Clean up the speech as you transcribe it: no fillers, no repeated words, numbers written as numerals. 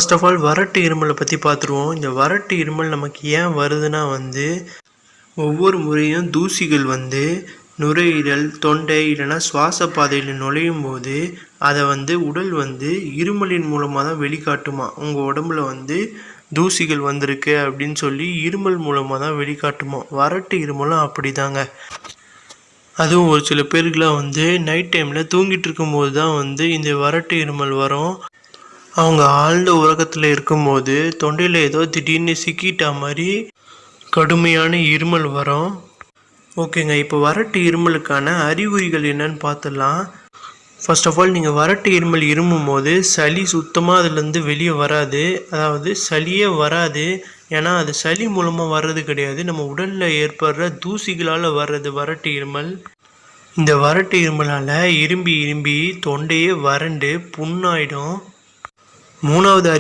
First of all வறட்டு இருமலை பற்றி பார்த்துருவோம். இந்த வறட்டு இருமல் நமக்கு ஏன் வருதுன்னா ஒவ்வொரு முறையும் தூசிகள் நுரையீரல், தொண்டை இல்லைன்னா சுவாச பாதையில் நுழையும் போது அதை உடல் இருமலின் மூலமாக தான் வெளிக்காட்டுமா. உங்கள் உடம்புல தூசிகள் வந்திருக்கு அப்படின்னு சொல்லி இருமல் மூலமாக தான் வெளிக்காட்டுமா. வறட்டு இருமலும் அப்படி தாங்க. அதுவும் ஒரு சில பேருக்குலாம் நைட் டைமில் தூங்கிட்டு இருக்கும்போது தான் இந்த வறட்டு இருமல் வரும். அவங்க ஆழ்ந்த உறக்கத்தில் இருக்கும்போது தொண்டையில் ஏதோ திடீர்னு சிக்கிட்டா மாதிரி கடுமையான இருமல் வரும். ஓகேங்க, இப்போ வறட்டு இருமலுக்கான அறிகுறிகள் என்னன்னு பார்த்துடலாம். ஃபர்ஸ்ட் ஆஃப் ஆல் நீங்கள் வறட்டு இருமல் இருமும் போது சளி சுத்தமாக அதுலேருந்து வெளியே வராது. அதாவது சளியே வராது. ஏன்னா அது சளி மூலமாக வர்றது கிடையாது, நம்ம உடலில் ஏற்படுற தூசிகளால் வர்றது வறட்டு இருமல். இந்த வறட்டு இருமலால் இரும்பி தொண்டையே வறண்டு புண்ணாயிடும். மூணாவது அறிகுறி